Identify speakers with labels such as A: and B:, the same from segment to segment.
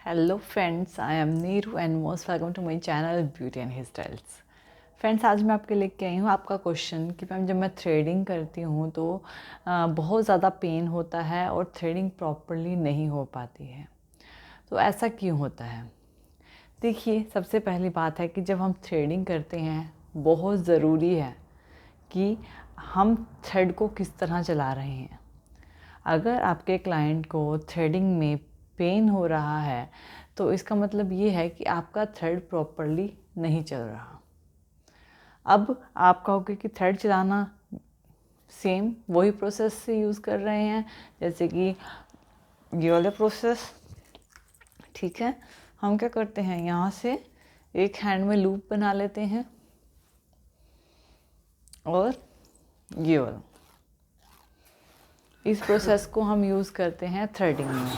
A: Hello friends, I am Neeru and most welcome to my channel beauty and hair styles. Friends, आज मैं आपके लेके आई हूँ आपका क्वेश्चन कि मैम जब मैं थ्रेडिंग करती हूँ तो बहुत ज़्यादा पेन होता है और थ्रेडिंग प्रॉपरली नहीं हो पाती है। तो ऐसा क्यों होता है? देखिए, सबसे पहली बात है कि जब हम थ्रेडिंग करते हैं बहुत ज़रूरी है कि हम थ्रेड को किस तरह चला रहे हैं। अगर आपके क्लाइंट को थ्रेडिंग में पेन हो रहा है तो इसका मतलब ये है कि आपका थ्रेड प्रॉपरली नहीं चल रहा। अब आप कहोगे कि थ्रेड चलाना सेम वही प्रोसेस से यूज़ कर रहे हैं जैसे कि ये वाला प्रोसेस, ठीक है। हम क्या करते हैं, यहाँ से एक हैंड में लूप बना लेते हैं और ये वाला, इस प्रोसेस को हम यूज़ करते हैं थ्रेडिंग में।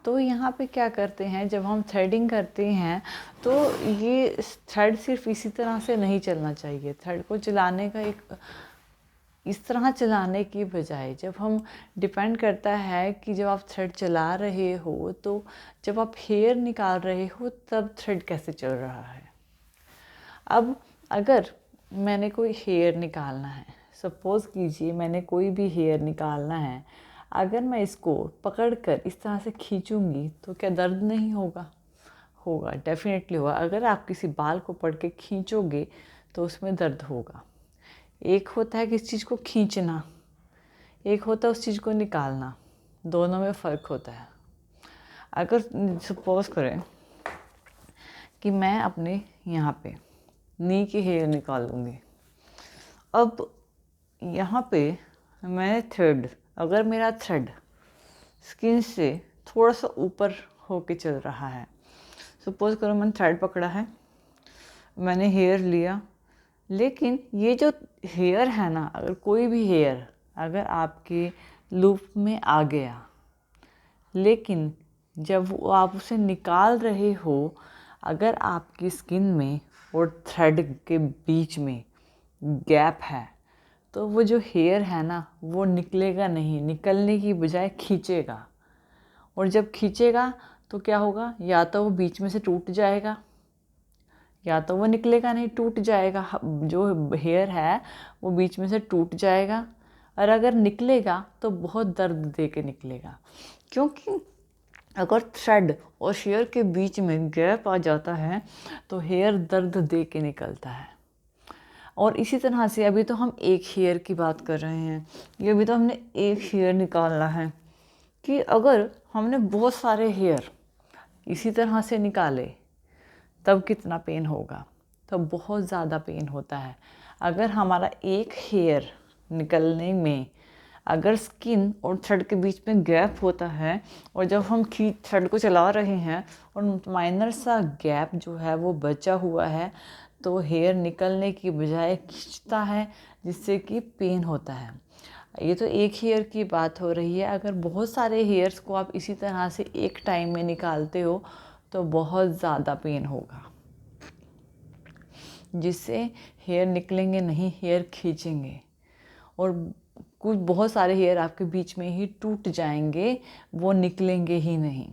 A: तो यहाँ पे क्या करते हैं, जब हम थ्रेडिंग करते हैं तो ये थ्रेड सिर्फ इसी तरह से नहीं चलना चाहिए। थ्रेड को चलाने का एक इस तरह चलाने की बजाय जब हम डिपेंड करता है कि जब आप थ्रेड चला रहे हो तो जब आप हेयर निकाल रहे हो तब थ्रेड कैसे चल रहा है। अब अगर मैंने कोई हेयर निकालना है, सपोज़ कीजिए मैंने कोई भी हेयर निकालना है, अगर मैं इसको पकड़कर इस तरह से खींचूंगी तो क्या दर्द नहीं होगा? होगा, डेफिनेटली होगा। अगर आप किसी बाल को पकड़ के खींचोगे तो उसमें दर्द होगा। एक होता है किसी चीज़ को खींचना, एक होता है उस चीज़ को निकालना, दोनों में फ़र्क होता है। अगर सपोज़ करें कि मैं अपने यहाँ पे नी की हेयर निकालूंगी, अब यहाँ पे मैं थ्रेड, अगर मेरा थ्रेड स्किन से थोड़ा सा ऊपर होके चल रहा है, सपोज़ करो मैंने थ्रेड पकड़ा है, मैंने हेयर लिया, लेकिन ये जो हेयर है ना, अगर कोई भी हेयर अगर आपके लूप में आ गया, लेकिन जब वो आप उसे निकाल रहे हो, अगर आपकी स्किन में और थ्रेड के बीच में गैप है तो वो जो हेयर है ना वो निकलेगा नहीं, निकलने की बजाय खींचेगा। और जब खींचेगा तो क्या होगा, या तो वो बीच में से टूट जाएगा या तो वो निकलेगा नहीं, टूट जाएगा। जो हेयर है वो बीच में से टूट जाएगा, और अगर निकलेगा तो बहुत दर्द दे के निकलेगा। क्योंकि अगर थ्रेड और हेयर के बीच में गैप आ जाता है तो हेयर दर्द दे के निकलता है। और इसी तरह से अभी तो हम एक हेयर की बात कर रहे हैं, ये अभी तो हमने एक हेयर निकालना है, कि अगर हमने बहुत सारे हेयर इसी तरह से निकाले तब कितना पेन होगा। तब बहुत ज़्यादा पेन होता है। अगर हमारा एक हेयर निकलने में अगर स्किन और थ्रेड के बीच में गैप होता है और जब हम थ्रेड को चला रहे हैं और माइनर सा गैप जो है वो बचा हुआ है तो हेयर निकलने की बजाय खींचता है, जिससे कि पेन होता है। ये तो एक हेयर की बात हो रही है। अगर बहुत सारे हेयर्स को आप इसी तरह से एक टाइम में निकालते हो तो बहुत ज़्यादा पेन होगा, जिससे हेयर निकलेंगे नहीं, हेयर खींचेंगे और कुछ बहुत सारे हेयर आपके बीच में ही टूट जाएंगे, वो निकलेंगे ही नहीं।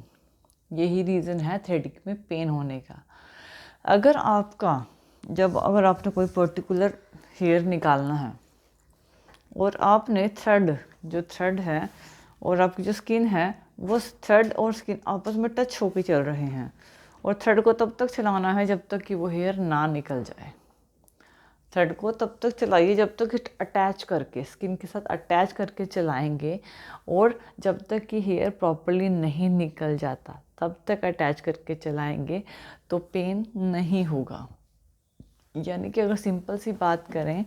A: यही रीज़न है थ्रेडिंग में पेन होने का। अगर आपने कोई पर्टिकुलर हेयर निकालना है और आपने थ्रेड है और आपकी जो स्किन है वो थ्रेड और स्किन आपस में टच होकर चल रहे हैं, और थ्रेड को तब तक चलाना है जब तक कि वो हेयर ना निकल जाए। थ्रेड को तब तक चलाइए जब तक अटैच करके, स्किन के साथ अटैच करके चलाएंगे, और जब तक कि हेयर प्रॉपरली नहीं निकल जाता तब तक अटैच करके चलाएंगे तो पेन नहीं होगा। यानी कि अगर सिंपल सी बात करें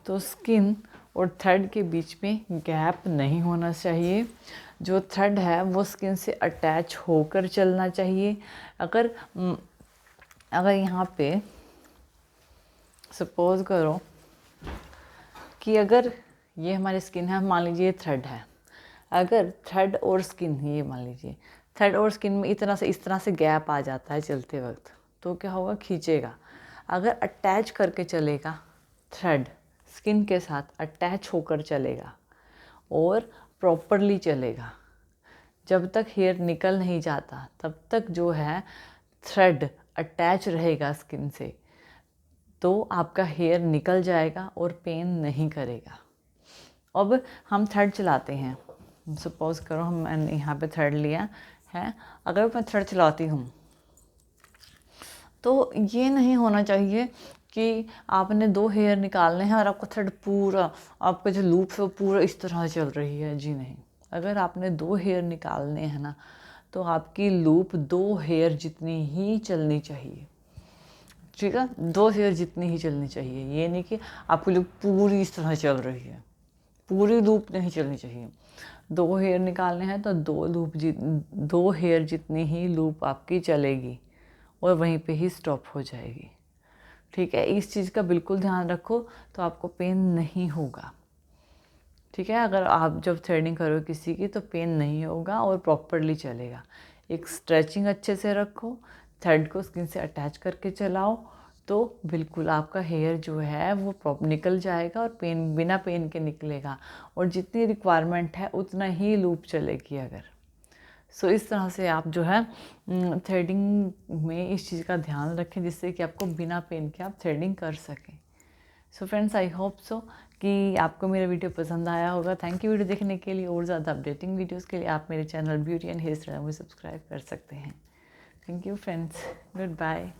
A: तो स्किन और थ्रेड के बीच में गैप नहीं होना चाहिए। जो थ्रेड है वो स्किन से अटैच होकर चलना चाहिए। अगर यहाँ पे सपोज़ करो कि अगर ये हमारी स्किन है, मान लीजिए थ्रेड है, अगर थ्रेड और स्किन, ये मान लीजिए थ्रेड और स्किन में इस तरह से गैप आ जाता है चलते वक्त, तो क्या होगा, खींचेगा। अगर अटैच करके चलेगा, थ्रेड स्किन के साथ अटैच होकर चलेगा और प्रॉपरली चलेगा, जब तक हेयर निकल नहीं जाता तब तक जो है थ्रेड अटैच रहेगा स्किन से, तो आपका हेयर निकल जाएगा और पेन नहीं करेगा। अब हम थ्रेड चलाते हैं, सपोज करो मैंने यहाँ पे थ्रेड लिया है, अगर मैं थ्रेड चलाती हूँ तो ये नहीं होना चाहिए कि आपने 2 हेयर निकालने हैं और आपका थ्रेड पूरा, आपका जो लूप है वो पूरा इस तरह चल रही है। जी नहीं, अगर आपने 2 हेयर निकालने हैं ना तो आपकी लूप 2 हेयर जितनी ही चलनी चाहिए। ठीक है, 2 हेयर जितनी ही चलनी चाहिए, ये नहीं कि आपकी लूप पूरी इस तरह चल रही है, पूरी लूप नहीं चलनी चाहिए। 2 हेयर निकालने हैं तो 2 हेयर जितनी ही लूप आपकी चलेगी और वहीं पे ही स्टॉप हो जाएगी। ठीक है, इस चीज़ का बिल्कुल ध्यान रखो तो आपको पेन नहीं होगा। ठीक है, अगर आप जब थ्रेडिंग करो किसी की तो पेन नहीं होगा और प्रॉपरली चलेगा। एक स्ट्रेचिंग अच्छे से रखो, थ्रेड को स्किन से अटैच करके चलाओ तो बिल्कुल आपका हेयर जो है वो निकल जाएगा और बिना पेन के निकलेगा, और जितनी रिक्वायरमेंट है उतना ही लूप चलेगी। अगर इस तरह से आप जो है थ्रेडिंग में इस चीज़ का ध्यान रखें जिससे कि आपको बिना पेन के आप थ्रेडिंग कर सकें। फ्रेंड्स, आई होप सो कि आपको मेरा वीडियो पसंद आया होगा। थैंक यू वीडियो देखने के लिए। और ज़्यादा अपडेटिंग वीडियोस के लिए आप मेरे channel beauty and hair style में सब्सक्राइब कर सकते हैं। Thank you friends, good bye.